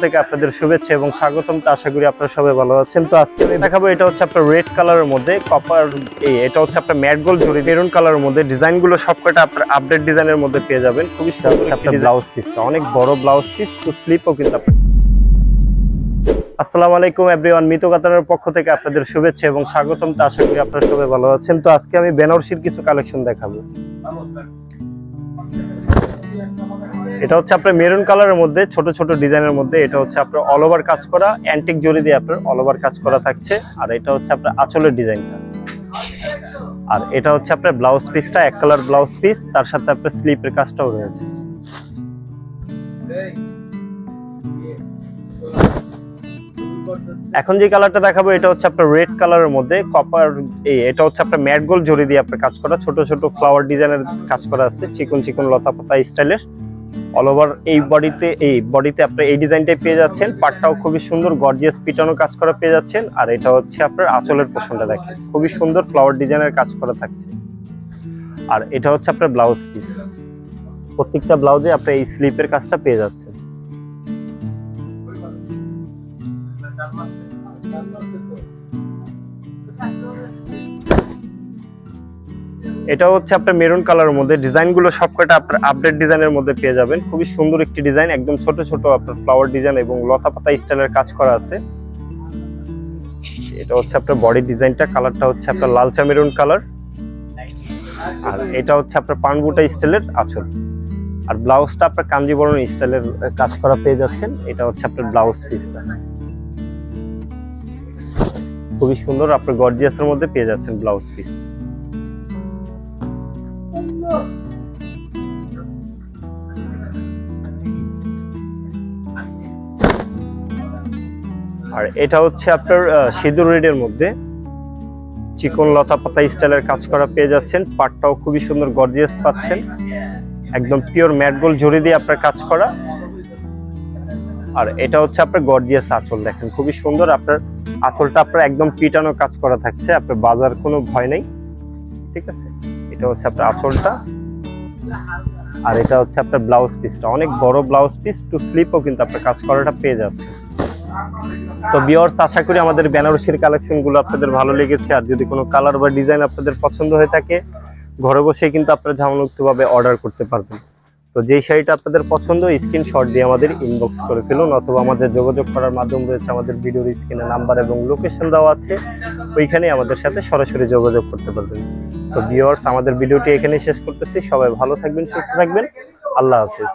থেকে আপনাদের শুভেচ্ছা এবং স্বাগতম। তো আশা করি আপনারা সবাই ভালো আছেন। তো আজকে আমি দেখাবো, এটা হচ্ছে আপনার রেড কালারের মধ্যে কপার, এটা হচ্ছে আপনার ম্যাট গোল্ড জরি মেরুন কালারের মধ্যে। ডিজাইনগুলো সবকটা আপনার আপডেট ডিজাইনের মধ্যে পেয়ে যাবেন। খুবই সুন্দর একটা ব্লাউজ পিসটা, অনেক বড় ব্লাউজ পিস, টু স্লিপও কিন্তু আপনার। আসসালামু আলাইকুম এভরিওয়ান, মিতু কাতারের পক্ষ থেকে আপনাদের শুভেচ্ছা এবং স্বাগতম। তো আশা করি আপনারা সবাই ভালো আছেন। তো আজকে আমি বেনারসির কিছু কালেকশন দেখাবো। এটা হচ্ছে আপনার মেরুন কালারের মধ্যে ছোট ছোট ডিজাইনের মধ্যে। এটা হচ্ছে আপনার অল ওভার কাজ করা, অ্যান্টিক জরি দিয়ে আপনার অল ওভার কাজ করা থাকছে। আর এটা হচ্ছে আপনার আঁচলের ডিজাইনটা। আর এটা হচ্ছে আপনার ব্লাউজ পিসটা, এক কালার ব্লাউজ পিস, তার সাথে আপনার স্লিপের কাজটাও রয়েছে। এখন যে কালারটা দেখাবো এটা হচ্ছে আপনার রেড কালারের মধ্যে কপার, এটা হচ্ছে আপনার ম্যাট গোল্ড জরি দিয়ে আপনার কাজ করা, ছোট ছোট ফ্লাওয়ার ডিজাইনের কাজ করা আছে, চিকন চিকন লতা পাতা স্টাইলের। অল ওভার এই বডিতে আপনার এই ডিজাইনটাই পেয়ে যাচ্ছেন। পাটটাও খুবই সুন্দর গর্জিয়াস পিটানো কাজ করা পেয়ে যাচ্ছেন। আর এটা হচ্ছে আপনার আঁচলের পোর্শনটা দেখেন, খুবই সুন্দর ফ্লাওয়ার ডিজাইনের কাজ করা থাকছে। আর এটা হচ্ছে আপনার ব্লাউজ পিস, প্রত্যেকটা ব্লাউজে আপনার এই স্লিপের কাজটা পেয়ে যাচ্ছেন। এটা হচ্ছে আপনার মেরুন কালারের মধ্যে। ডিজাইনগুলো সবকটা আপনার আপডেট ডিজাইনের মধ্যে পেয়ে যাবেন। খুবই সুন্দর একটি ডিজাইন, একদম ছোট ছোট আপনার ফ্লাওয়ার ডিজাইন এবং লতা পাতা স্টাইলের কাজ করা আছে। এটা হচ্ছে আপনার বডি ডিজাইনটা, কালারটা হচ্ছে আপনার লালচা মেরুন কালার। আর এটা হচ্ছে আপনার পানবুটা স্টাইলের আঁচল। আর ব্লাউজটা আপনার কাঞ্জিবরণ স্টাইলের কাজ করা পেয়ে যাচ্ছেন। এটা হচ্ছে আপনার ব্লাউজ পিসটা, খুবই সুন্দর আপনার গর্জিয়াসের মধ্যে পেয়ে যাচ্ছেন ব্লাউজ পিস। আর এটা হচ্ছে আপনার সিঁদুর রেডের মধ্যে চিকন লতা পাতা স্টাইলের কাজ করা পেয়ে যাচ্ছেন। পাটটাও খুবই সুন্দর গর্জিয়াস পাচ্ছেন, একদম পিওর ম্যাট গোল্ড জরি দিয়ে আপনার কাজ করা। আর এটা হচ্ছে আপনার গর্জিয়াস আঁচল, দেখেন খুবই সুন্দর। আপনার আঁচলটা আপনার একদম পিটানো কাজ করা থাকছে, আপনার বাজার কোনো ভয় নেই, ঠিক আছে। এটা হচ্ছে আপনার আঁচলটা। আর এটা হচ্ছে আপনার ব্লাউজ পিসটা, অনেক বড় ব্লাউজ পিস, টু স্লিপও কিন্তু আপনার কাজ করাটা পেয়ে যাচ্ছে। তো ভিউয়ার্স, আশা করি আমাদের বেনারসির কালেকশনগুলো আপনাদের ভালো লেগেছে। আর যদি কোনো কালার বা ডিজাইন আপনাদের পছন্দ হয়ে থাকে, ঘরে বসে কিন্তু আপনারা ঝামেলামুক্তভাবে অর্ডার করতে পারবেন। তো যেই শাড়িটা আপনাদের পছন্দ, স্ক্রিনশট দিয়ে আমাদের ইনবক্স করে ফেলুন, অথবা আমাদের যোগাযোগ করার মাধ্যম রয়েছে আমাদের ভিডিওর স্ক্রিনে নাম্বার এবং লোকেশন দেওয়া আছে, ওইখানে আমাদের সাথে সরাসরি যোগাযোগ করতে পারবেন। তো ভিউয়ার্স, আমাদের ভিডিওটি এখানে শেষ করতেছি। সবাই ভালো থাকবেন, সুস্থ থাকবেন, আল্লাহ হাফেজ।